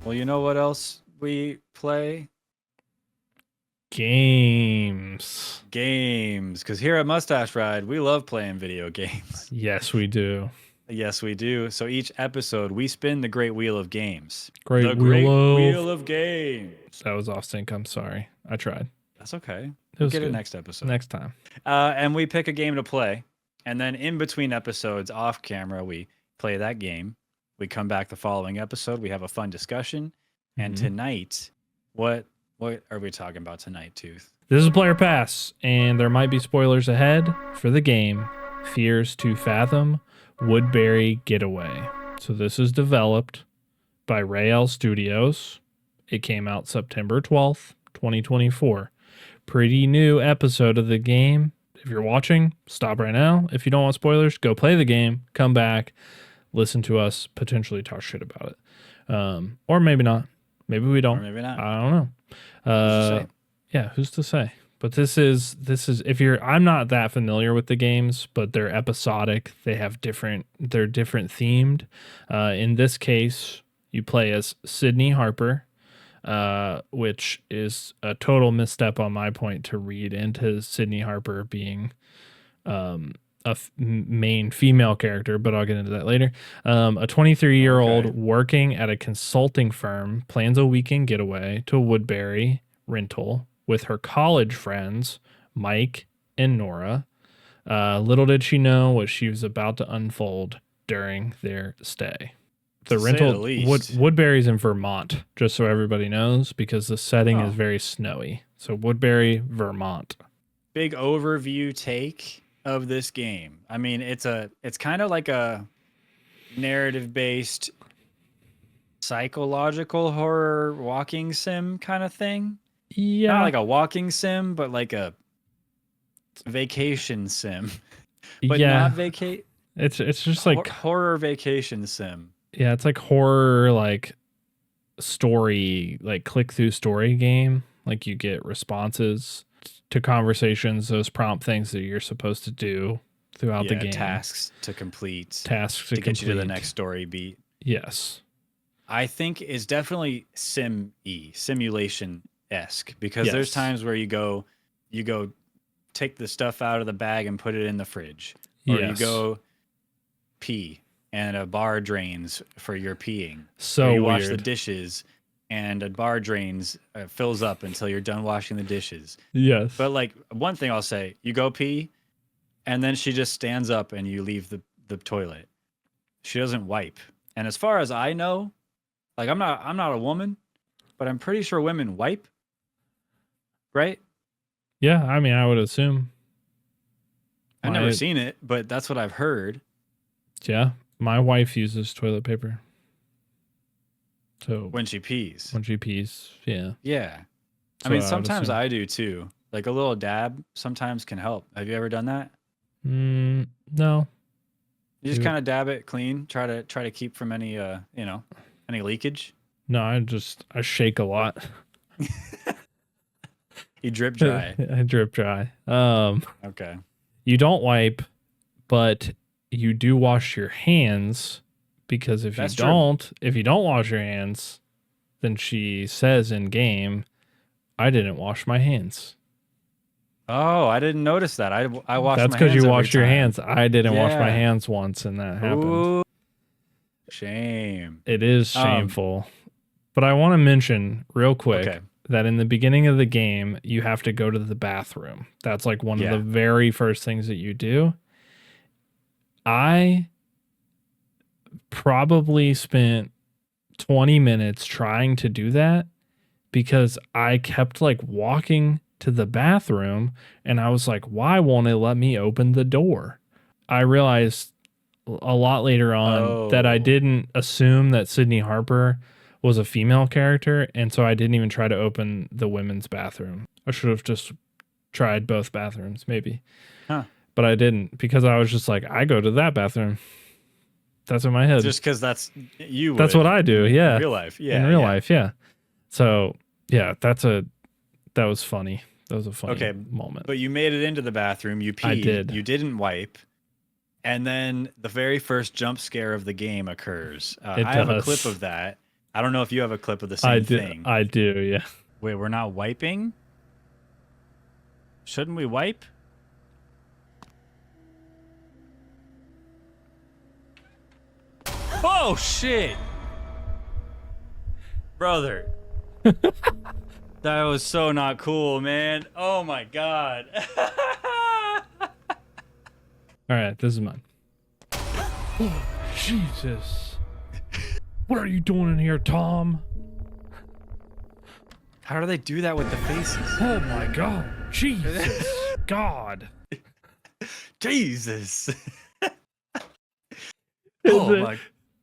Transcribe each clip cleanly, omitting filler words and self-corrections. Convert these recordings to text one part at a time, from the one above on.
Well, you know what else we play? Games. Games. Because here at Mustache Ride, we love playing video games. Yes, we do. Yes, we do. So each episode, we spin the great wheel of games. Great the wheel great of... wheel of games. That was off sync. I'm sorry. I tried. That's okay. We'll get good. it next episode. Next time. And we pick a game to play. And then in between episodes, off camera, we play that game. We come back the following episode. We have a fun discussion. And tonight, what are we talking about tonight, Tooth? This is Player Pass, and there might be spoilers ahead for the game Fears to Fathom Woodbury Getaway. So this is developed by Rael Studios. It came out September 12th, 2024. Pretty new episode of the game. If you're watching, stop right now. If you don't want spoilers, go play the game, come back, listen to us potentially talk shit about it. Or maybe not. Maybe we don't. Or maybe not. I don't know. Yeah, who's to say? But this is if you're I'm not that familiar with the games, but they're episodic. They're different themed. In this case, you play as Sydney Harper, which is a total misstep on my point to read into Sydney Harper being main female character, but I'll get into that later. A 23-year-old working at a consulting firm plans a weekend getaway to Woodbury rental with her college friends, Mike and Nora. Little did she know what she was about to unfold during their stay. The rental, Woodbury's in Vermont, just so everybody knows, because the setting is very snowy. So Woodbury, Vermont. Big overview take of this game. I mean, it's kind of like a narrative-based psychological horror walking sim kind of thing. Yeah. Not like a walking sim, but like a vacation sim. But not vacate. It's just like horror vacation sim. Yeah, it's like horror, like story, like click through story game. Like you get responses to conversations, those prompt things that you're supposed to do throughout the game. Tasks to complete. Tasks to get you to the next story beat. Yes. I think is definitely simulation-esque, because there's times where you go take the stuff out of the bag and put it in the fridge. Or you go pee and a bar drains for your peeing. So you wash the dishes and a bar drains, fills up until you're done washing the dishes. Yes. But like one thing I'll say, you go pee and then she just stands up and you leave the toilet. She doesn't wipe. And as far as I know, like I'm not a woman, but I'm pretty sure women wipe. Right? Yeah, I mean, I would assume. I've never seen it, but that's what I've heard. Yeah, my wife uses toilet paper. So when she pees, yeah. Yeah. I mean, sometimes I do too. Like a little dab sometimes can help. Have you ever done that? No. You just kind of dab it clean. Try to keep from any any leakage. No, I shake a lot. You drip dry. I drip dry. Okay. You don't wipe, but you do wash your hands, because if you don't wash your hands, then she says in game, I didn't wash my hands. Oh, I didn't notice that. I washed my hands. That's because you washed your hands. I didn't wash my hands once, and that happened. Ooh, shame. It is shameful. But I want to mention real quick that in the beginning of the game, you have to go to the bathroom. That's like one of the very first things that you do. I probably spent 20 minutes trying to do that, because I kept like walking to the bathroom and I was like, why won't it let me open the door? I realized a lot later on that I didn't assume that Sydney Harper was a female character, and so I didn't even try to open the women's bathroom. I should have just tried both bathrooms, maybe. But I didn't, because I was just like, I go to that bathroom. That's in my head. Just because that's you. That's what I do. Yeah. In real life. Yeah. In real life. Yeah. So yeah, that was funny. That was a funny moment. But you made it into the bathroom. You peed. I did. You didn't wipe. And then the very first jump scare of the game occurs. I have a clip of that. I don't know if you have a clip of the same thing. I do, yeah. Wait, we're not wiping? Shouldn't we wipe? Oh, shit! Brother. That was so not cool, man. Oh, my God. All right, this is mine. Oh, Jesus. What are you doing in here, Tom? How do they do that with the faces? Oh, my God. Jesus. God. Jesus. Oh, my.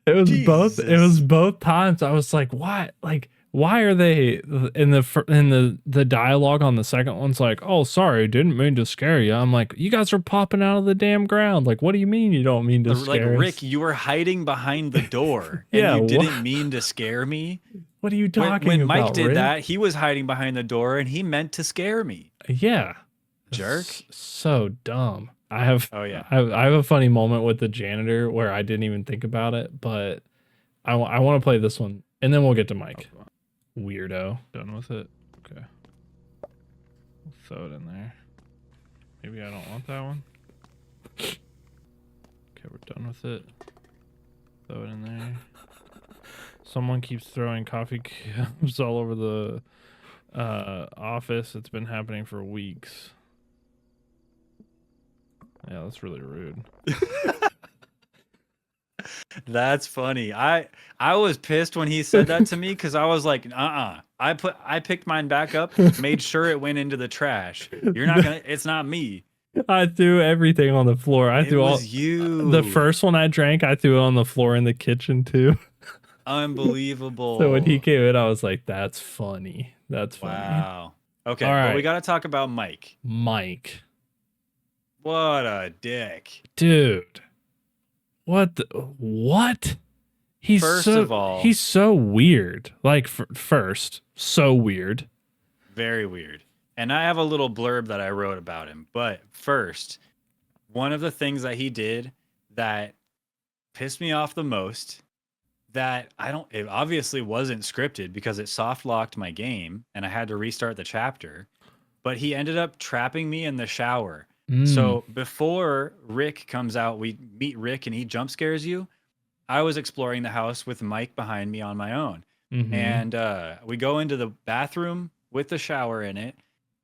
It was Jesus. both. It was both times. I was like, "Why? Like, why are they in the dialogue on the second one's like, oh, sorry, didn't mean to scare you." I'm like, you guys are popping out of the damn ground. Like, what do you mean you don't mean to scare us? Rick, you were hiding behind the door. Yeah, and you didn't mean to scare me. What are you talking when about? Mike did Rick? that, he was hiding behind the door and he meant to scare me. Yeah. Jerk. So dumb. I have Oh yeah. I have a funny moment with the janitor where I didn't even think about it, but I want to play this one and then we'll get to Mike. Weirdo. Done with it. Okay. We'll throw it in there. Maybe I don't want that one. Okay, we're done with it. Throw it in there. Someone keeps throwing coffee cups all over the office. It's been happening for weeks. Yeah, that's really rude. That's funny. I was pissed when he said that to me because I was like, I picked mine back up, made sure it went into the trash. You're not gonna. It's not me. I threw everything on the floor. It was you. The first one I drank, I threw it on the floor in the kitchen too. Unbelievable. So when he came in, I was like, "That's funny. That's funny." Wow. Okay, All right. but we got to talk about Mike. Mike. What a dick. Dude. What? What? First of all, he's so weird. Like, first, so weird. Very weird. And I have a little blurb that I wrote about him. But first, one of the things that he did that pissed me off the most, that it obviously wasn't scripted because it soft locked my game and I had to restart the chapter, but he ended up trapping me in the shower. So before Rick comes out, we meet Rick and he jump scares you. I was exploring the house with Mike behind me on my own. And we go into the bathroom with the shower in it.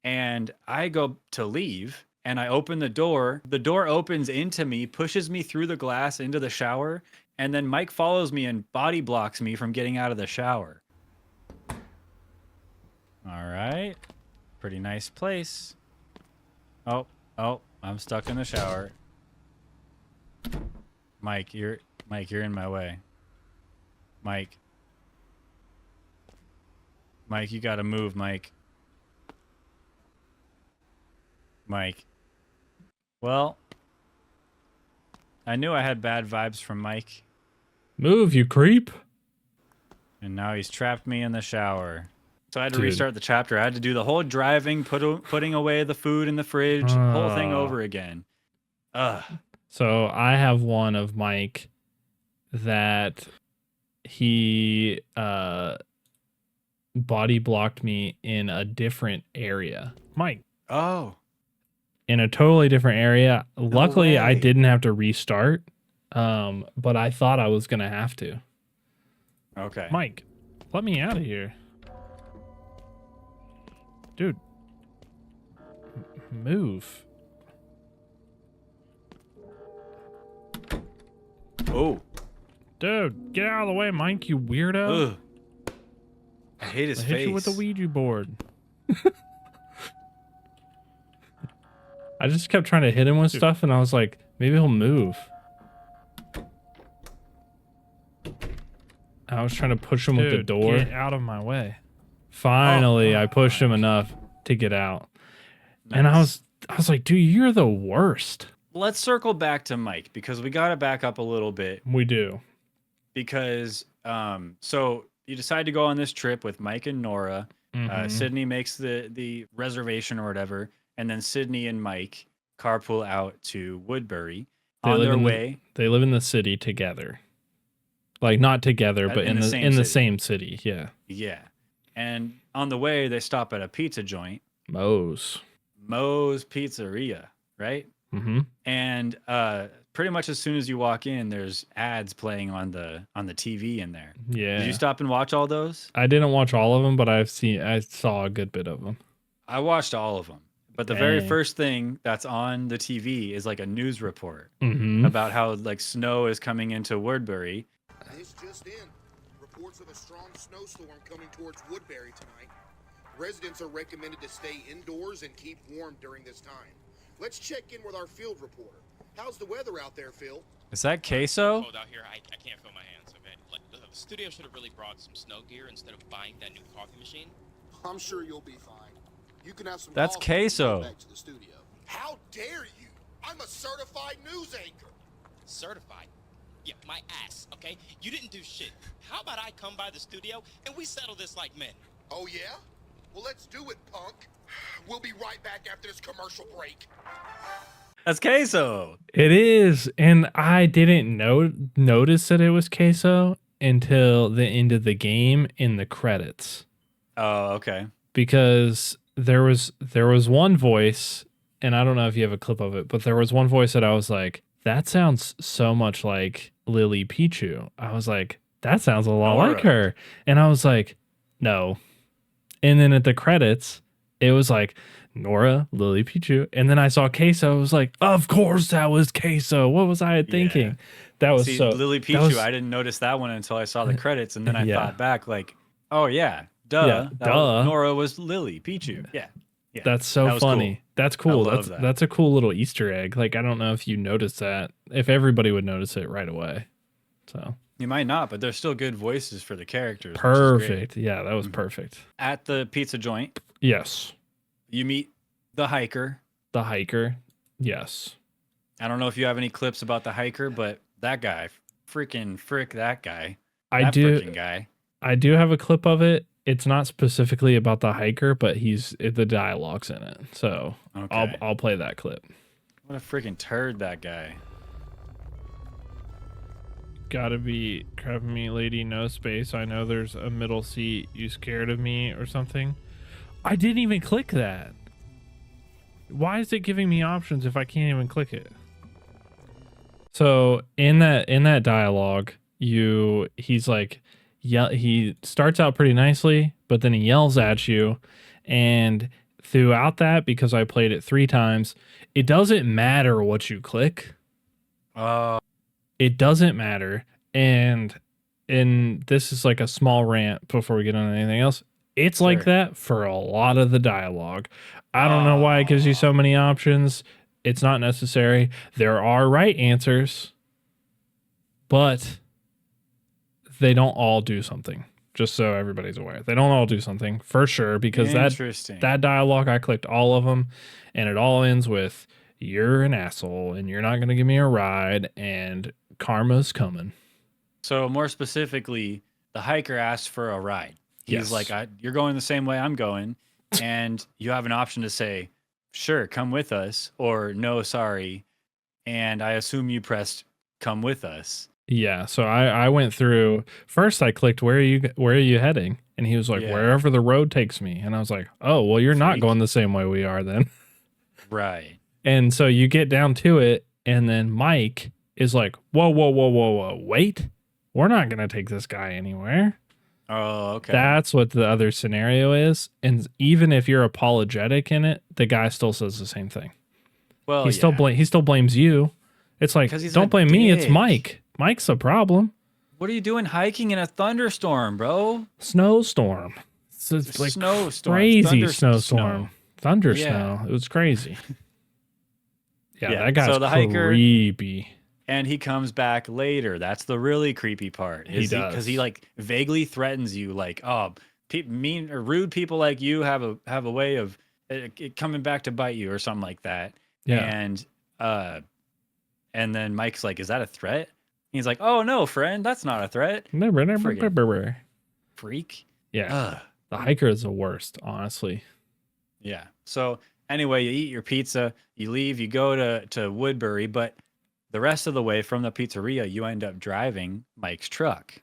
And I go to leave and I open the door. The door opens into me, pushes me through the glass into the shower. And then Mike follows me and body blocks me from getting out of the shower. All right. Pretty nice place. Oh, I'm stuck in the shower. Mike, you're in my way. Mike, you gotta move, Mike. Well, I knew I had bad vibes from Mike. Move, you creep. And now he's trapped me in the shower. So I had to restart the chapter. I had to do the whole driving, putting away the food in the fridge, whole thing over again. Ugh. So I have one of Mike that he body blocked me in a different area. Mike. Oh. In a totally different area. Luckily, I way. didn't have to restart, but I thought I was going to have to. Okay. Mike, let me out of here. Dude. Move. Oh. Dude, get out of the way, Mike, you weirdo. Ugh. I hate his I face. hit you with the Ouija board. I just kept trying to hit him with stuff, and I was like, maybe he'll move. I was trying to push him with the door. Get out of my way. Finally, I pushed him enough to get out. Nice. And I was like, dude, you're the worst. Let's circle back to Mike because we got to back up a little bit. We do. Because so you decide to go on this trip with Mike and Nora. Sydney makes the reservation or whatever, and then Sydney and Mike carpool out to Woodbury. On their way, they live in the city together. Like not together, but in the same city. Yeah. Yeah. And on the way, they stop at a pizza joint. Moe's Pizzeria, right? Mm-hmm. And pretty much as soon as you walk in, there's ads playing on the TV in there. Yeah. Did you stop and watch all those? I didn't watch all of them, but I saw a good bit of them. I watched all of them. But the very first thing that's on the TV is like a news report about how like snow is coming into Woodbury. This just in. Reports of a strong snowstorm coming towards Woodbury tonight. Residents are recommended to stay indoors and keep warm during this time. Let's check in with our field reporter. How's the weather out there, Phil? Is that queso? Cold out here. I can't feel my hands. Okay, like, the studio should have really brought some snow gear instead of buying that new coffee machine. I'm sure you'll be fine. You can have some. That's queso. Back to the studio. How dare you? I'm a certified news anchor. Certified? Yeah, my ass. Okay, you didn't do shit. How about I come by the studio and we settle this like men? Oh yeah? Well, let's do it, punk. We'll be right back after this commercial break. That's queso. It is, and I didn't notice that it was queso until the end of the game in the credits. Oh, okay. Because there was one voice, and I don't know if you have a clip of it, but there was one voice that I was like, that sounds so much like Lily Pichu. I was like, that sounds a lot like her. And I was like, no. And then at the credits, it was like Nora, Lily Pichu. And then I saw queso. I was like, of course that was queso. What was I thinking? Yeah. That was Lily Pichu. I didn't notice that one until I saw the credits. And then I thought back like, oh yeah, duh. Nora was Lily Pichu. Yeah. That's so funny. Cool. That's cool. That's a cool little Easter egg. Like, I don't know if you noticed that, if everybody would notice it right away. So you might not, but there's still good voices for the characters. Perfect. Yeah, that was perfect. At the pizza joint. Yes. You meet the hiker. The hiker. Yes. I don't know if you have any clips about the hiker, but that guy, frick that guy. I do have a clip of it. It's not specifically about the hiker, but the dialogue's in it. So okay. I'll play that clip. What a freaking turd that guy. Gotta be crapping me, lady, no space. I know there's a middle seat. You scared of me or something? I didn't even click that. Why is it giving me options if I can't even click it? So in that dialogue, he's like, he starts out pretty nicely, but then he yells at you. And throughout that, because I played it 3 times, it doesn't matter what you click. It doesn't matter. And this is like a small rant before we get on anything else. It's like that for a lot of the dialogue. I don't know why it gives you so many options. It's not necessary. There are right answers, but they don't all do something. Just so everybody's aware. They don't all do something for sure, because that dialogue, I clicked all of them, and it all ends with, you're an asshole and you're not going to give me a ride and karma's coming. So more specifically, the hiker asks for a ride. He's like, you're going the same way I'm going. And you have an option to say, sure, come with us, or no, sorry. And I assume you pressed come with us. Yeah. So I went through, first I clicked, where are you heading? And he was like, wherever the road takes me. And I was like, oh, well, you're not going the same way we are then. Right. And so you get down to it, and then Mike is like, whoa, wait, we're not going to take this guy anywhere. Oh, okay. That's what the other scenario is. And even if you're apologetic in it, the guy still says the same thing. Well, he still blames you. It's like, don't blame me, it's Mike. Mike's the problem. What are you doing hiking in a thunderstorm, bro? Snowstorm. It's like snowstorm. Crazy snowstorm. Thunder snow. It was crazy. Yeah, that guy's so the hiker, creepy. And he comes back later. That's the really creepy part. He does. Because he like vaguely threatens you, like, oh, mean or rude people like you have a way of it coming back to bite you or something like that. Yeah. And then Mike's like, is that a threat? He's like, oh no, friend, that's not a threat. Freak. Yeah. The hiker is the worst, honestly. Yeah. So anyway, you eat your pizza, you leave, you go to Woodbury, but the rest of the way from the pizzeria, you end up driving Mike's truck,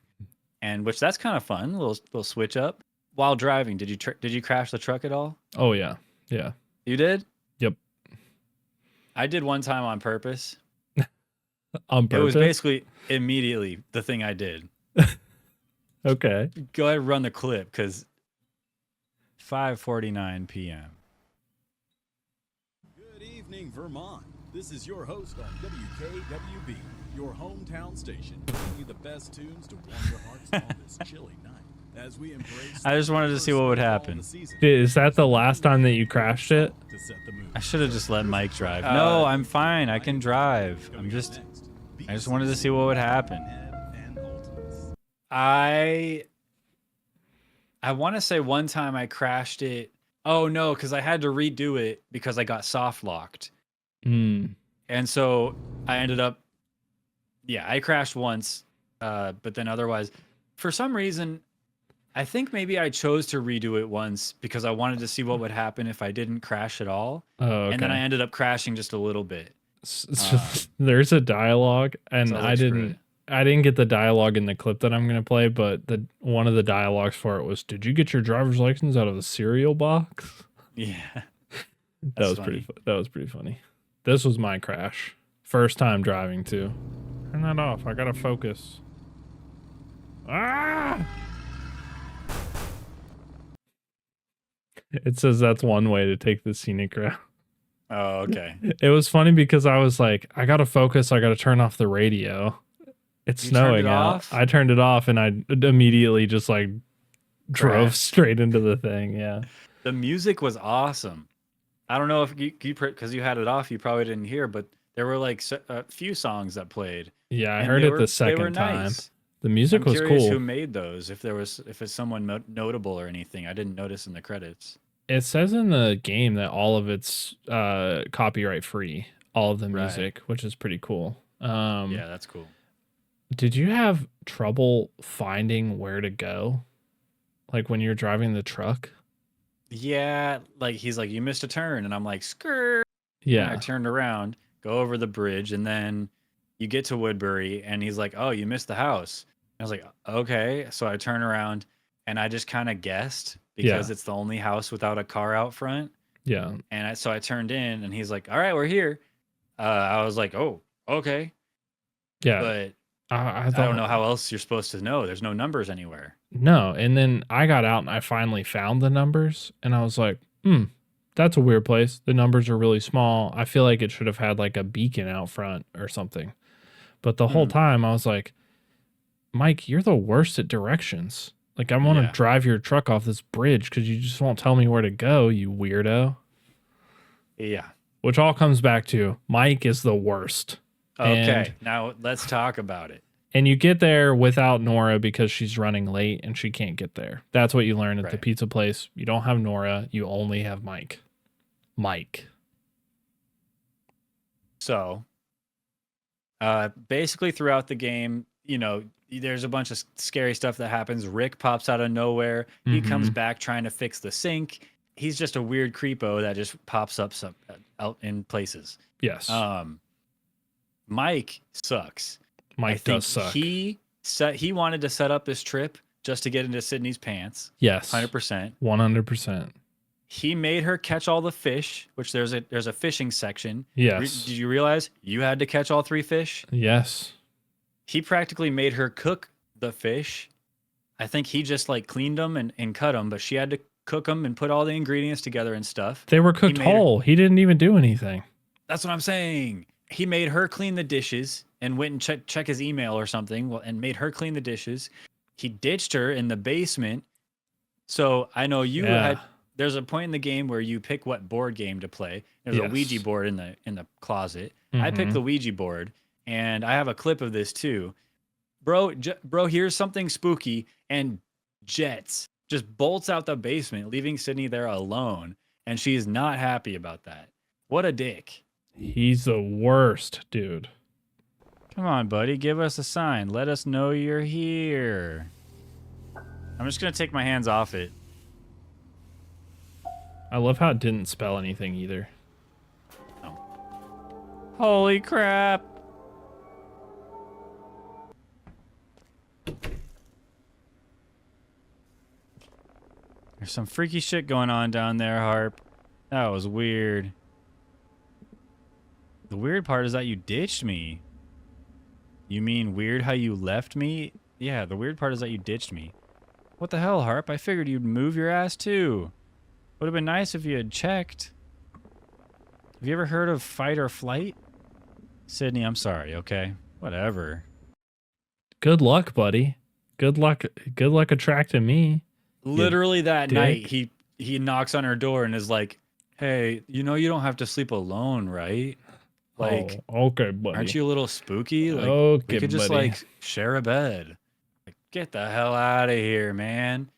and which that's kind of fun. Little switch up. While driving, did you crash the truck at all? Oh yeah, yeah. You did? Yep. I did one time on purpose. On purpose. It was basically immediately the thing I did. Okay. Go ahead and run the clip because 5:49 p.m. Good evening, Vermont. This is your host on WKWB, your hometown station, bringing you the best tunes to warm your hearts on this chilly night. As we embrace I just wanted to see what would happen. Is that the last time that you crashed it? I should have just let Mike drive. No, I'm fine. I can drive. I just wanted to see what would happen. I want to say one time I crashed it. Oh no, because I had to redo it because I got soft locked. Mm. And so I ended up, I crashed once, but then otherwise, for some reason, I think maybe I chose to redo it once because I wanted to see what would happen if I didn't crash at all. Oh, okay. And then I ended up crashing just a little bit. There's a dialogue, and so I didn't get the dialogue in the clip that I'm gonna play, but one of the dialogues for it was, "Did you get your driver's license out of the cereal box?" Yeah, that was pretty funny. This was my crash, first time driving too. Turn that off. I gotta focus. Ah! It says that's one way to take the scenic route. Oh, okay. It was funny because I was like, I gotta focus. I gotta turn off the radio. It's snowing out. I turned it off, and I immediately just like drove straight into the thing. Yeah. The music was awesome. I don't know if you because you had it off, you probably didn't hear, but there were like a few songs that played. Yeah, I heard it the second time. Nice. The music was cool. Who made those? If it's someone notable or anything, I didn't notice in the credits. It says in the game that all of it's copyright free, all of the music, which is pretty cool. Yeah, that's cool. Did you have trouble finding where to go? Like when you're driving the truck? Yeah, like he's like, you missed a turn, and I'm like, skirt. Yeah. And I turned around, go over the bridge, and then you get to Woodbury, and he's like, oh, you missed the house. And I was like, okay. So I turn around, and I just kind of guessed because it's the only house without a car out front. Yeah. And so I turned in, and he's like, all right, we're here. I was like, oh, okay. Yeah. But I don't know how else you're supposed to know. There's no numbers anywhere. No. And then I got out, and I finally found the numbers, and I was like, that's a weird place. The numbers are really small. I feel like it should have had like a beacon out front or something. But the whole time I was like, Mike, you're the worst at directions. Like, I want to drive your truck off this bridge because you just won't tell me where to go, you weirdo. Yeah. Which all comes back to Mike is the worst. Okay, now let's talk about it. And you get there without Nora because she's running late and she can't get there. That's what you learn at the pizza place. You don't have Nora. You only have Mike. So, basically throughout the game, you know, there's a bunch of scary stuff that happens. Rick pops out of nowhere. He comes back trying to fix the sink. He's just a weird creepo that just pops up out in places. Yes. Mike sucks. Mike does suck. He wanted to set up this trip just to get into Sydney's pants. Yes. 100%. 100%. He made her catch all the fish, which there's a fishing section. Yes. Did you realize you had to catch all 3 fish? Yes. He practically made her cook the fish. I think he just like cleaned them and cut them, but she had to cook them and put all the ingredients together and stuff. They were cooked whole. He didn't even do anything. That's what I'm saying. He made her clean the dishes and went and check his email or something and made her clean the dishes. He ditched her in the basement. So I know there's a point in the game where you pick what board game to play. There's a Ouija board in the closet. I picked the Ouija board, and I have a clip of this too. Bro, here's something spooky, and Jets just bolts out the basement, leaving Sydney there alone, and she's not happy about that. What a dick. He's the worst, dude. Come on, buddy. Give us a sign. Let us know you're here. I'm just going to take my hands off it. I love how it didn't spell anything either. Oh. Holy crap. There's some freaky shit going on down there, Harp. That was weird. The weird part is that you ditched me. You mean weird how you left me? Yeah, the weird part is that you ditched me. What the hell, Harp? I figured you'd move your ass too. Would have been nice if you had checked. Have you ever heard of fight or flight? Sydney, I'm sorry, okay? Whatever. Good luck, buddy. Good luck attracting me. Literally that dick. night, he knocks on her door and is like, hey, you know you don't have to sleep alone, right? Like, okay, buddy. aren't you a little spooky? Like, Okay, we could just buddy. like share a bed. Like, get the hell out of here, man.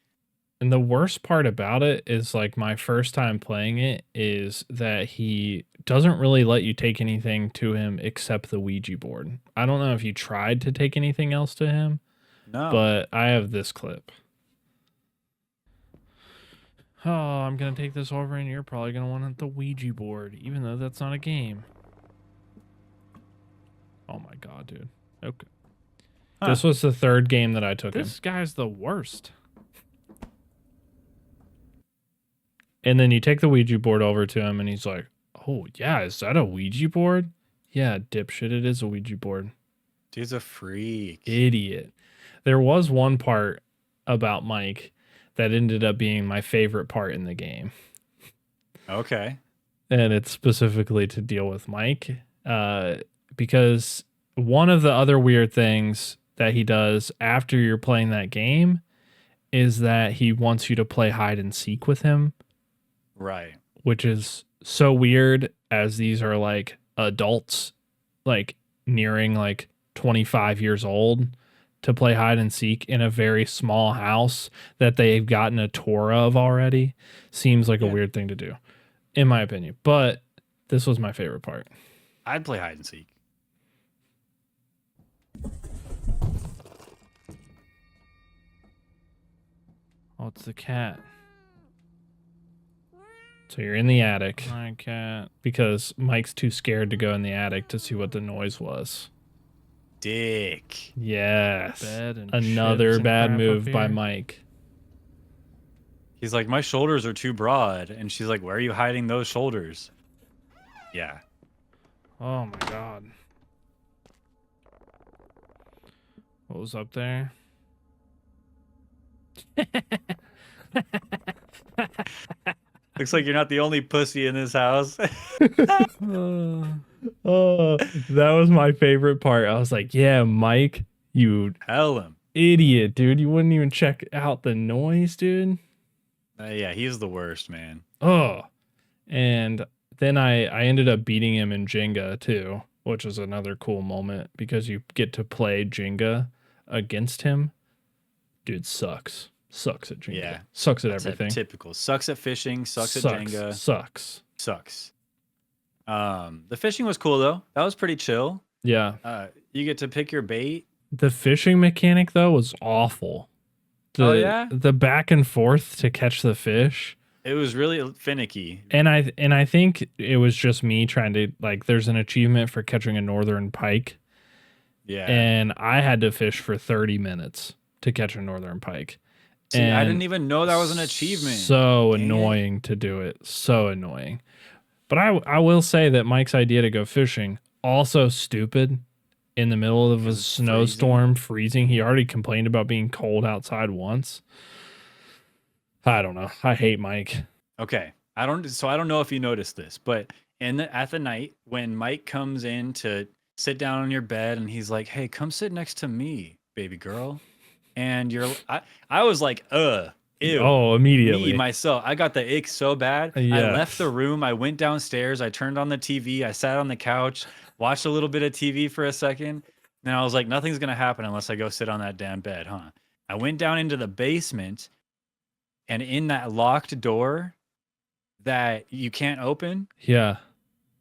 And the worst part about it is, like, my first time playing it is that he doesn't really let you take anything to him except the Ouija board. I don't know if you tried to take anything else to him, No. but I have this clip. Oh, I'm going to take this over and you're probably going to want the Ouija board, even though that's not a game. Oh my God, dude. Okay. Huh. This was the third game that I took him. This guy's the worst. And then you take the Ouija board over to him and he's like, oh, yeah, is that a Ouija board? Yeah, dipshit, it is a Ouija board. Dude's a freak. Idiot. There was one part about Mike that ended up being my favorite part in the game. Okay. And it's specifically to deal with Mike. Because one of the other weird things that he does after you're playing that game is that he wants you to play hide and seek with him. Right. Which is so weird, as these are like adults, like nearing like 25 years old, to play hide and seek in a very small house that they've gotten a tour of already. Seems like a weird thing to do, in my opinion. But this was my favorite part. I'd play hide and seek. Oh, it's the cat. So you're in the attic. My cat. Because Mike's too scared to go in the attic to see what the noise was. Dick. Yes. Bed and Another shits and bad crap move up by here. Mike. He's like, my shoulders are too broad. And she's like, where are you hiding those shoulders? Yeah. Oh my God. What was up there? Looks like you're not the only pussy in this house. Oh, that was my favorite part. I was like, yeah, Mike, you Tell him. idiot, dude. You wouldn't even check out the noise, dude. Yeah, he's the worst, man. Oh, and then I ended up beating him in Jenga too, which was another cool moment because you get to play Jenga against him. Dude sucks. Sucks at Jenga. Yeah. Sucks at That's a everything. typical. Sucks at fishing. Sucks at Jenga. Sucks. Sucks. The fishing was cool though. That was pretty chill. Yeah. You get to pick your bait. The fishing mechanic though was awful. Oh, yeah? The back and forth to catch the fish. It was really finicky. And I think it was just me trying to, like, there's an achievement for catching a northern pike. Yeah. And I had to fish for 30 minutes to catch a northern pike. See, I And didn't even know that was an achievement. So Dang it. annoying to do it. So annoying. But I will say that Mike's idea to go fishing, also stupid. In the middle of a Because it's snowstorm, freezing. He already complained about being cold outside once. I don't know. I hate Mike. Okay. I don't know if you noticed this, but at the night when Mike comes in to sit down on your bed and he's like, "Hey, come sit next to me, baby girl." And I was like, ew. Oh, immediately. Me, myself, I got the ick so bad. I Yes. left the room. I went downstairs. I turned on the TV. I sat on the couch, watched a little bit of TV for a second. Then I was like, nothing's going to happen unless I go sit on that damn bed, huh? I went down into the basement, and in that locked door that you can't open, Yeah.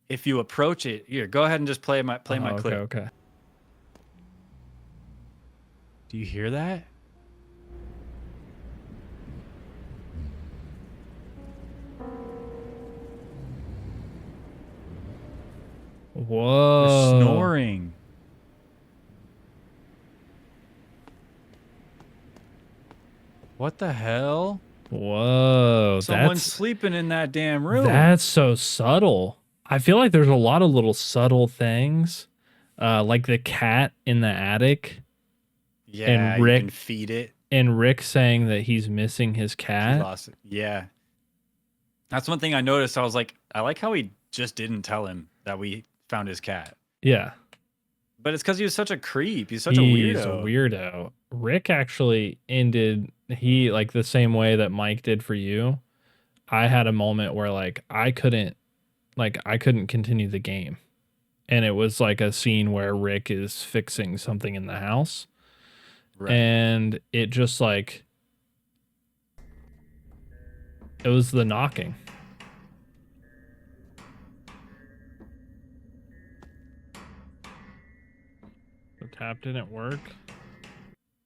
if you approach it, here, go ahead and just play my Okay, clip. okay. Do you hear that? Whoa. You're snoring. What the hell? Whoa, Someone's sleeping in that damn room. That's so subtle. I feel like there's a lot of little subtle things, like the cat in the attic. Yeah, and you Rick can feed it. And Rick saying that he's missing his He cat. lost it. Yeah. That's one thing I noticed. I was like, I like how he just didn't tell him that we found his cat. Yeah. But it's because he was such a creep. He's such a weirdo. He's a weirdo. Rick actually ended like the same way that Mike did for you. I had a moment where like I couldn't continue the game. And it was like a scene where Rick is fixing something in the house. Right. And it just like it was the knocking. The tap didn't work.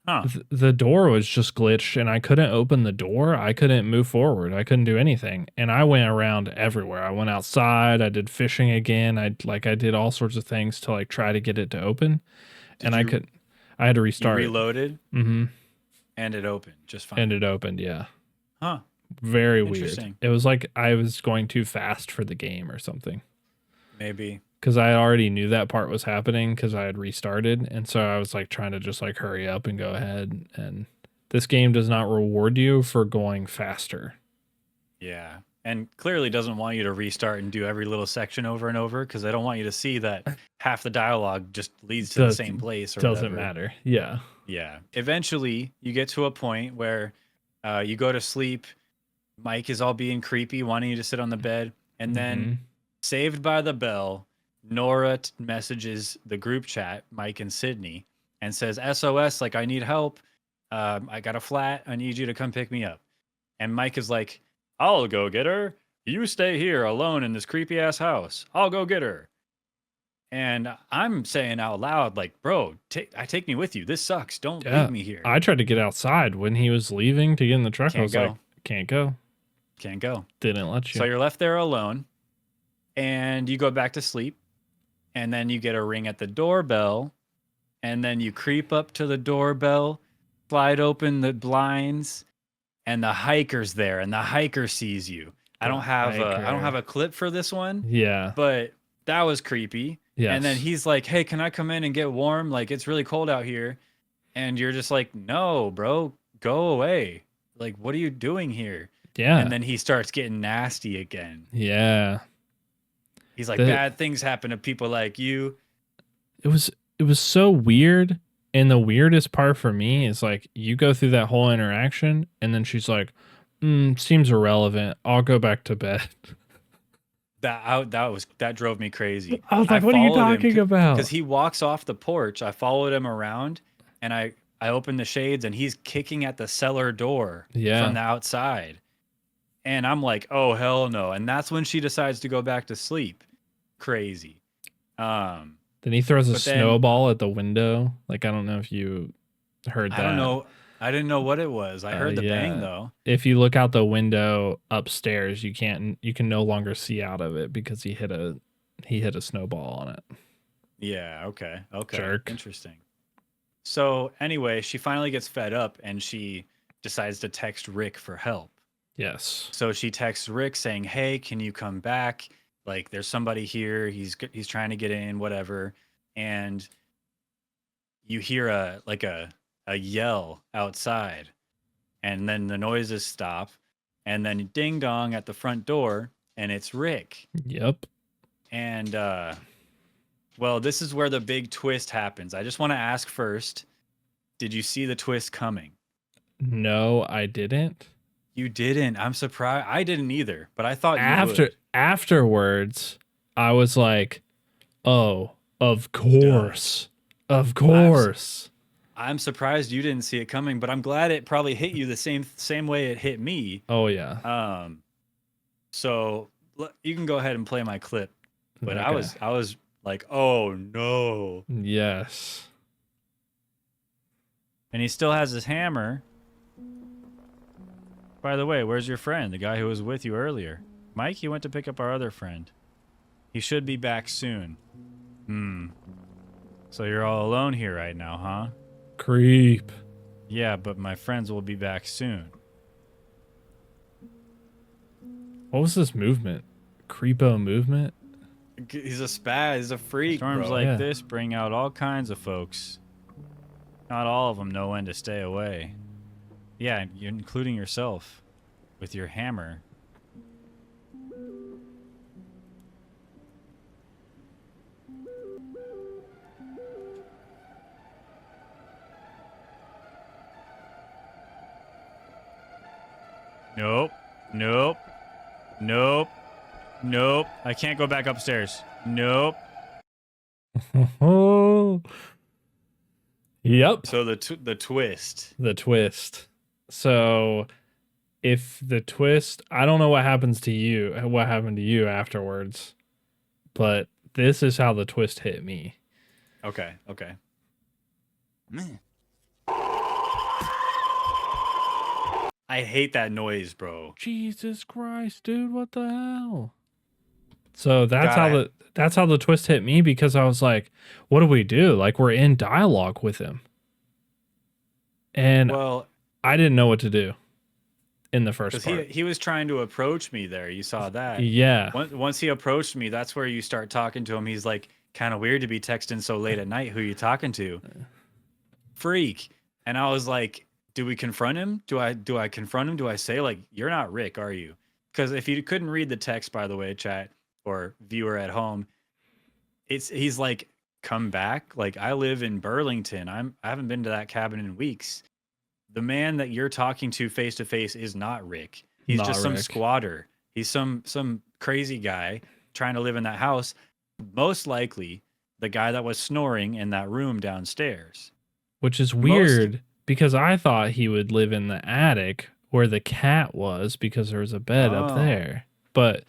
Huh. The door was just glitched and I couldn't open the door. I couldn't move forward. I couldn't do anything. And I went around everywhere. I went outside. I did fishing again. I did all sorts of things to like try to get it to open. I had to restart. You reloaded? Mm-hmm. And it opened just fine. And it opened, yeah. Huh. Very weird. It was like I was going too fast for the game or something. Maybe. Because I already knew that part was happening because I had restarted. And so I was like trying to just like hurry up and go ahead. And this game does not reward you for going faster. Yeah. And clearly doesn't want you to restart and do every little section over and over because they don't want you to see that half the dialogue just leads to the same place. Or doesn't whatever. matter. Yeah. Yeah. Eventually, you get to a point where you go to sleep. Mike is all being creepy, wanting you to sit on the bed. And then, saved by the bell, Nora messages the group chat, Mike and Sydney, and says, SOS, like, I need help. I got a flat. I need you to come pick me up. And Mike is like, I'll go get her. You stay here alone in this creepy ass house. I'll go get her. And I'm saying out loud, like, bro, take me with you. This sucks. Don't leave me here. I tried to get outside when he was leaving to get in the truck. I was like, can't go. Can't go. Didn't let you. So you're left there alone. And you go back to sleep. And then you get a ring at the doorbell. And then you creep up to the doorbell, slide open the blinds, and the hiker's there. And the hiker sees you. I don't have a clip for this one. Yeah. But that was creepy. Yes. And then he's like, hey, can I come in and get warm? Like, it's really cold out here. And you're just like, no, bro, go away. Like, what are you doing here? Yeah. And then he starts getting nasty again. Yeah. He's like, bad things happen to people like you. It was so weird. And the weirdest part for me is like, you go through that whole interaction and then she's like, seems irrelevant. I'll go back to bed. That drove me crazy. I was like, what are you talking about? Because he walks off the porch. I followed him around and I opened the shades and he's kicking at the cellar door from the outside. And I'm like, oh, hell no. And that's when she decides to go back to sleep. Crazy. Then he throws a snowball at the window. Like, I don't know if you heard that. I don't know. I didn't know what it was. I heard the bang though. If you look out the window upstairs, you can no longer see out of it because he hit a snowball on it. Yeah, okay. Jerk. Interesting. So anyway, she finally gets fed up and she decides to text Rick for help. Yes. So she texts Rick saying, hey, can you come back? Like, there's somebody here. He's trying to get in, whatever. And you hear a yell outside. And then the noises stop. And then ding dong at the front door. And it's Rick. Yep. And, well, this is where the big twist happens. I just want to ask first, did you see the twist coming? No, I didn't. You didn't. I'm surprised. I didn't either, but I thought you would. Afterwards, I was like, "Oh, of course. Duh. Of course." I'm surprised you didn't see it coming, but I'm glad it probably hit you the same way it hit me. Oh yeah. So you can go ahead and play my clip. But okay. I was like, "Oh no." Yes. And he still has his hammer. By the way, where's your friend? The guy who was with you earlier. Mike, he went to pick up our other friend. He should be back soon. So you're all alone here right now, huh? Creep. Yeah, but my friends will be back soon. What was this movement? Creepo movement? He's a spaz. He's a freak. Storms bro. like Yeah. this bring out all kinds of folks. Not all of them know when to stay away. Yeah, including yourself with your hammer. Nope. Nope. Nope. Nope. I can't go back upstairs. Nope. Oh. Yep. So the twist. The twist. So if the twist, I don't know what happened to you afterwards, but this is how the twist hit me. Okay. Okay. Man, I hate that noise, bro. Jesus Christ, dude, what the hell? So that's God, that's how the twist hit me, because I was like, what do we do? Like, we're in dialogue with him. And Well, I didn't know what to do in the first because part. he was trying to approach me there. You saw that. Yeah. Once he approached me, that's where you start talking to him. He's like, kind of weird to be texting so late at night. Who you talking to? Freak. And I was like, do we confront him? Do I confront him? Do I say, like, you're not Rick, are you? Because if you couldn't read the text, by the way, chat or viewer at home, he's like, come back. Like, I live in Burlington. I haven't been to that cabin in weeks. The man that you're talking to face is not Rick. He's Not just some Rick. squatter. He's some crazy guy trying to live in that house. Most likely the guy that was snoring in that room downstairs. Which is weird, because I thought he would live in the attic where the cat was, because there was a bed up Oh. there. But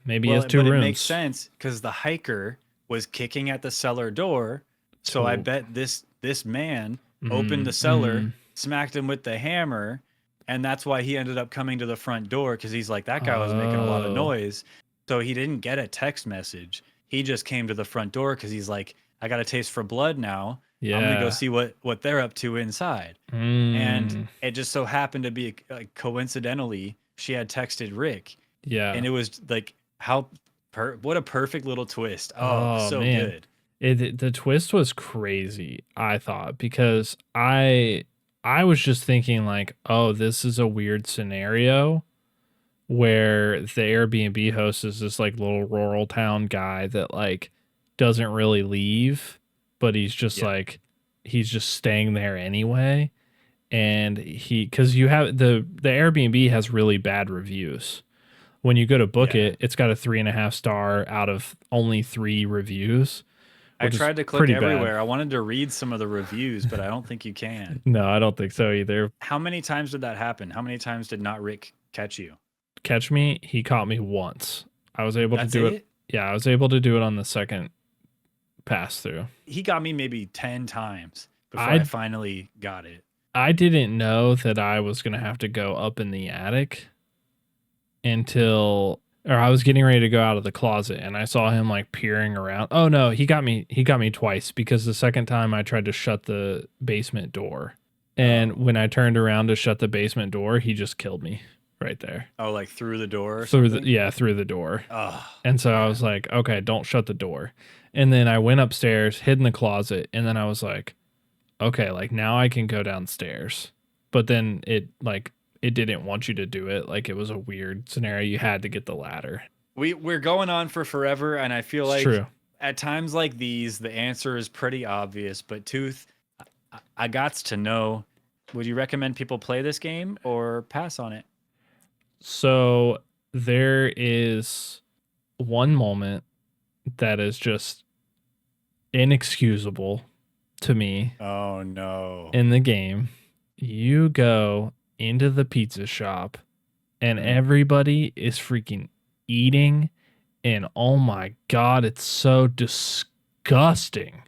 maybe he Well, has two but rooms. it makes sense because the hiker was kicking at the cellar door. So I Cool. bet this man opened the cellar, smacked him with the hammer, and that's why he ended up coming to the front door, because he's like, that guy was making a lot of Oh. noise. So he didn't get a text message. He just came to the front door because he's like, I got a taste for blood now. Yeah. I'm gonna go see what they're up to inside. And it just so happened to be, like, coincidentally, she had texted Rick, yeah. and it was like, what a perfect little twist. Oh, so man. good. The twist was crazy, I thought, because I was just thinking, like, oh, this is a weird scenario where the Airbnb host is this, like, little rural town guy that, like, doesn't really leave, but he's just Yeah. like, he's just staying there anyway. And because you have the Airbnb has really bad reviews. When you go to book Yeah. it, it's got a 3.5 star out of only 3 reviews. I which is tried to click pretty bad. everywhere. I wanted to read some of the reviews, but I don't think you can. No, I don't think so either. How many times did that happen? How many times did not Rick catch you? Catch me, he caught me once. I was able That's to do it? it. Yeah, I was able to do it on the second pass through. He got me maybe 10 times before I'd- I finally got it. I didn't know that I was going to have to go up in the attic or I was getting ready to go out of the closet, and I saw him, like, peering around. Oh no, he got me twice, because the second time I tried to shut the basement door. And when I turned around to shut the basement door, he just killed me right there. Oh, like through the door or Through something? through the door. Oh, And so I was like, okay, don't shut the door. And then I went upstairs, hid in the closet, and then I was like, okay, like, now I can go downstairs. But then it didn't want you to do it. Like, it was a weird scenario. You had to get the ladder. we're going on for forever, and I feel It's like true. at times like these, the answer is pretty obvious. But Tooth, I gots to know, would you recommend people play this game or pass on it? So there is one moment that is just inexcusable to me Oh no. in the game. You go into the pizza shop and everybody is freaking eating, and oh my god, it's so disgusting.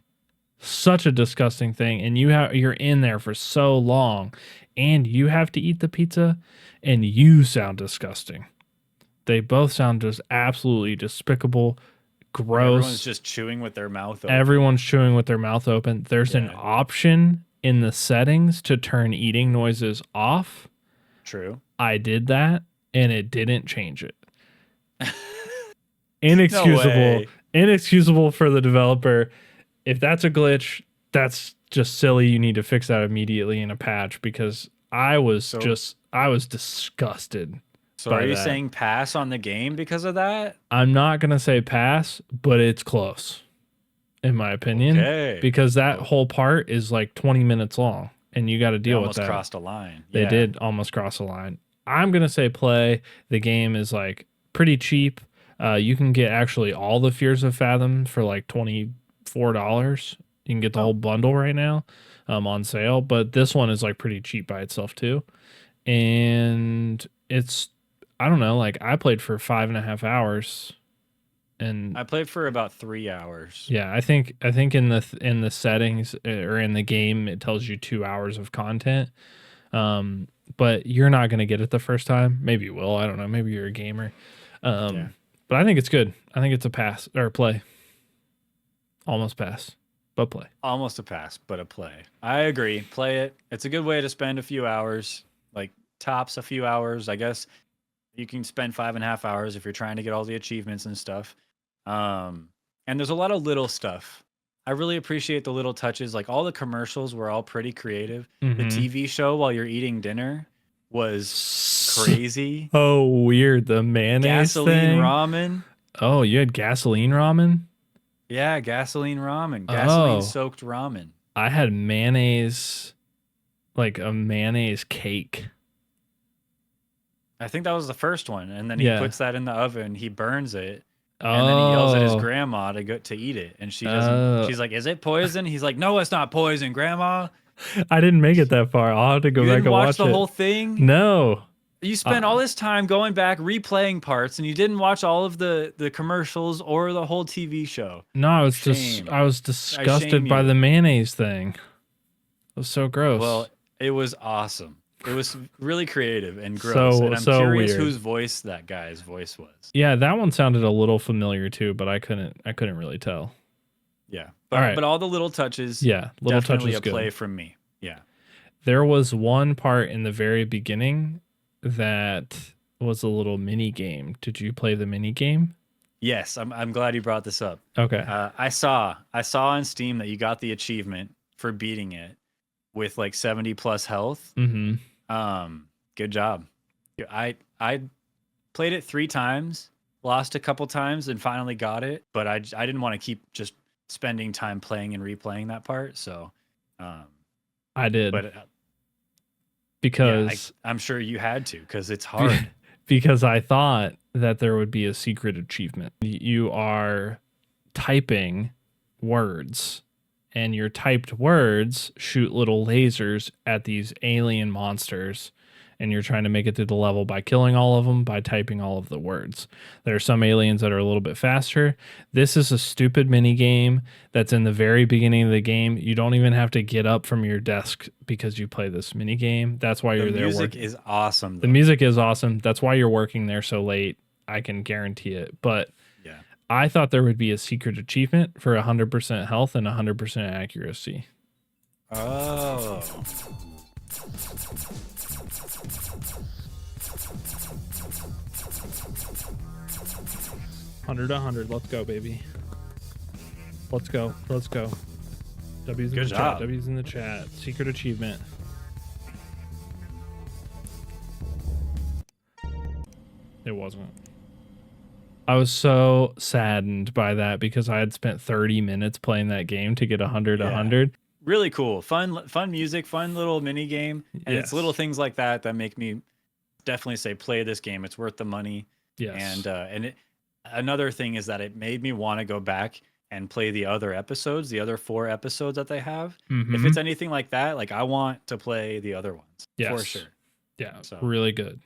Such a disgusting thing. And you're in there for so long, and you have to eat the pizza, and you sound disgusting. They both sound just absolutely despicable, gross. Everyone's just chewing with their mouth open. Everyone's chewing with their mouth open. There's an Yeah. option in the settings to turn eating noises off. True. I did that, and it didn't change it. No Inexcusable. way. Inexcusable for the developer. If that's a glitch, that's just silly. You need to fix that immediately in a patch, because I was disgusted. So by are you that. saying pass on the game because of that? I'm not going to say pass, but it's close, in my opinion, Okay. because that whole part is like 20 minutes long, and you got to They deal with almost that. crossed a line. They Yeah. did almost cross a line. I'm going to say play. The game is like pretty cheap. You can get actually all the Fears of Fathom for like $24. You can get the whole bundle right now on sale, but this one is like pretty cheap by itself too. And it's, I don't know, like I played for 5.5 hours, and I played for about 3 hours. yeah, I think in the settings or in the game it tells you 2 hours of content. But you're not going to get it the first time. Maybe you will. I don't know. Maybe you're a gamer. Yeah. But I think it's good. I think it's a pass or a play. Almost pass, but play. Almost a pass, but a play. I agree. Play it. It's a good way to spend a few hours, like tops a few hours. I guess you can spend 5.5 hours if you're trying to get all the achievements and stuff. And there's a lot of little stuff. I really appreciate the little touches. Like all the commercials were all pretty creative. The Mhm. TV show while you're eating dinner was crazy. Oh, weird. The mayonnaise Gasoline thing. ramen. Oh, you had gasoline ramen? Yeah, gasoline ramen. Gasoline soaked ramen. I had mayonnaise, like a mayonnaise cake. I think that was the first one. And then he Yeah. puts that in the oven, he burns it, and then he yells at his grandma to eat it. And she doesn't. She's like, "Is it poison?" He's like, "No, it's not poison, Grandma." I didn't make it that far. I'll have to go You back didn't and watch watch the it. whole thing? No. You spent all this time going back, replaying parts, and you didn't watch all of the commercials or the whole TV show. No, I was Shame. I was shame disgusted by you. the mayonnaise thing. It was so gross. Well, it was awesome. It was really creative and gross. So- and I'm so curious weird. whose voice that guy's voice was. yeah, that one sounded a little familiar too, but I couldn't really tell. Yeah. All right. But all the little touches, Yeah, little definitely touches a good. play from me. Yeah. There was one part in the very beginning that was a little mini game. Did you play the mini game? Yes, I'm glad you brought this up. Okay. I saw on Steam that you got the achievement for beating it with like 70 plus health. Mm-hmm. Good job. I played it 3 times, lost a couple times, and finally got it. But I didn't want to keep just spending time playing and replaying that part. So, I did. but because I'm sure you had to because it's hard. because I thought that there would be a secret achievement. You are typing words, and your typed words shoot little lasers at these alien monsters, and you're trying to make it through the level by killing all of them by typing all of the words. There are some aliens that are a little bit faster. This is a stupid mini game that's in the very beginning of the game. You don't even have to get up from your desk because you play this mini game. That's why you're The there music working. is awesome. The music is awesome. That's why you're working there so late. I can guarantee it. But Yeah. I thought there would be a secret achievement for 100% health and 100% accuracy. Oh. Hundred to 100. Let's go, baby. Let's go. Let's go. W's in Good the job. chat. W's in the chat. Secret achievement. It wasn't. I was so saddened by that because I had spent 30 minutes playing that game to get 100 to Yeah. 100. Really cool. Fun music, fun little mini game. And it's Yes. little things like that that make me definitely say play this game. It's worth the money. Yes. And another thing is that it made me want to go back and play the other episodes, the other 4 episodes that they have. If Mhm. it's anything like that, like I want to play the other ones for Yes. sure. Yeah, So. really good.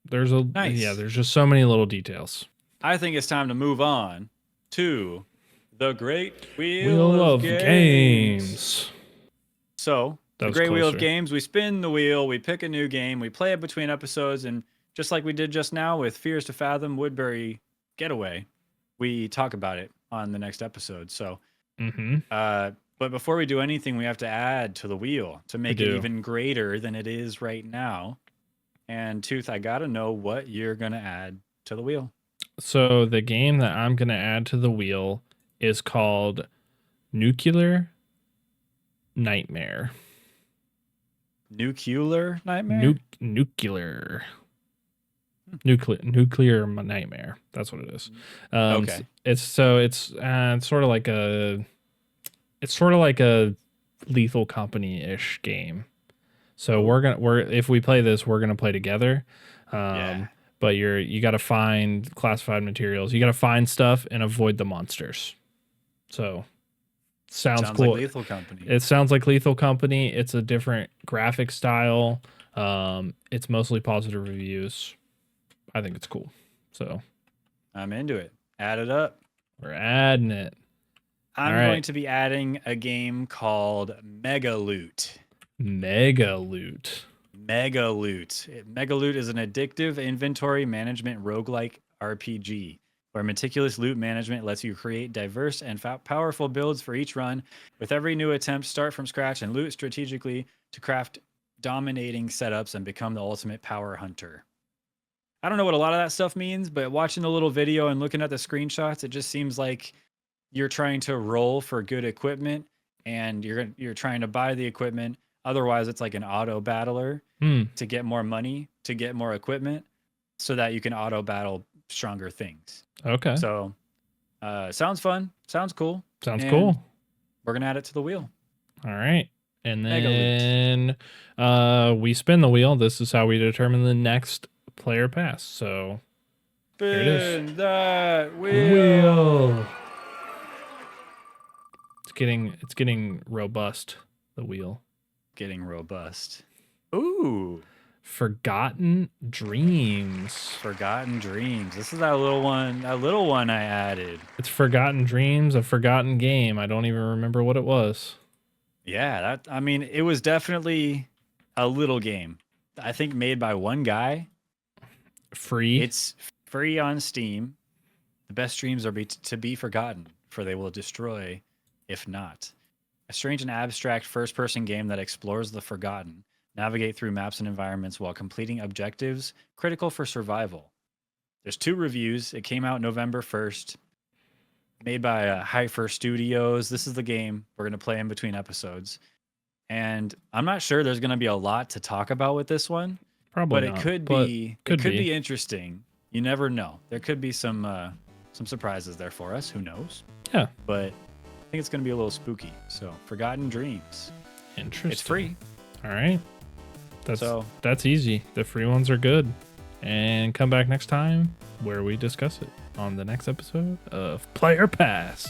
There's Nice. there's just so many little details. I think it's time to move on to the Great Wheel of Games. So, That the was Great Wheel of closer. Games, we spin the wheel, we pick a new game, we play it between episodes, and just like we did just now with Fears to Fathom, Woodbury Getaway, we talk about it on the next episode. So, Mm-hmm. but before we do anything, we have to add to the wheel to make it do. even greater than it is right now. And Tooth, I gotta know what you're gonna add to the wheel. So the game that I'm going to add to the wheel is called Nuclear Nightmare. Nuclear Nightmare? Nuclear Nightmare. That's what it is. Okay. It's sort of like a Lethal Company-ish game. So if we play this, we're gonna play together. Yeah. But you got to find classified materials. You got to find stuff and avoid the monsters. So sounds cool. Like Lethal Company. It sounds like Lethal Company. It's a different graphic style. It's mostly positive reviews. I think it's cool. So I'm into it. Add it up. we're adding it. I'm All right. going to be adding a game called Mega Loot. Mega Loot. Mega Loot. Mega Loot is an addictive inventory management roguelike RPG where meticulous loot management lets you create diverse and powerful builds for each run. With every new attempt, start from scratch and loot strategically to craft dominating setups and become the ultimate power hunter. I don't know what a lot of that stuff means, but watching the little video and looking at the screenshots, it just seems like you're trying to roll for good equipment and you're trying to buy the equipment. Otherwise, it's like an auto battler to get more money, to get more equipment, so that you can auto battle stronger things. Okay. So, sounds fun. Sounds cool. Sounds and cool. We're gonna add it to the wheel. All right. And Mega then we spin the wheel. This is how we determine the next player pass. So here it is. Spin that wheel. It's getting robust, the wheel. Getting robust. Ooh. Forgotten Dreams. Forgotten Dreams. This is that little one I added. It's Forgotten Dreams, a forgotten game. I don't even remember what it was. Yeah, it was definitely a little game. I think made by one guy. Free. It's free on Steam. The best dreams are to be forgotten, for they will destroy if not. A strange and abstract first-person game that explores the forgotten, navigate through maps and environments while completing objectives critical for survival. There's 2 reviews. It came out November 1st. Made by Hyper Studios. This is the game we're going to play in between episodes. And I'm not sure there's going to be a lot to talk about with this one. Probably But not, it could but be could be interesting. You never know. There could be some surprises there for us. Who knows? Yeah. But I think it's going to be a little spooky. So, Forgotten Dreams. Interesting. It's free. All right. That's easy. The free ones are good. And come back next time where we discuss it on the next episode of Player Pass.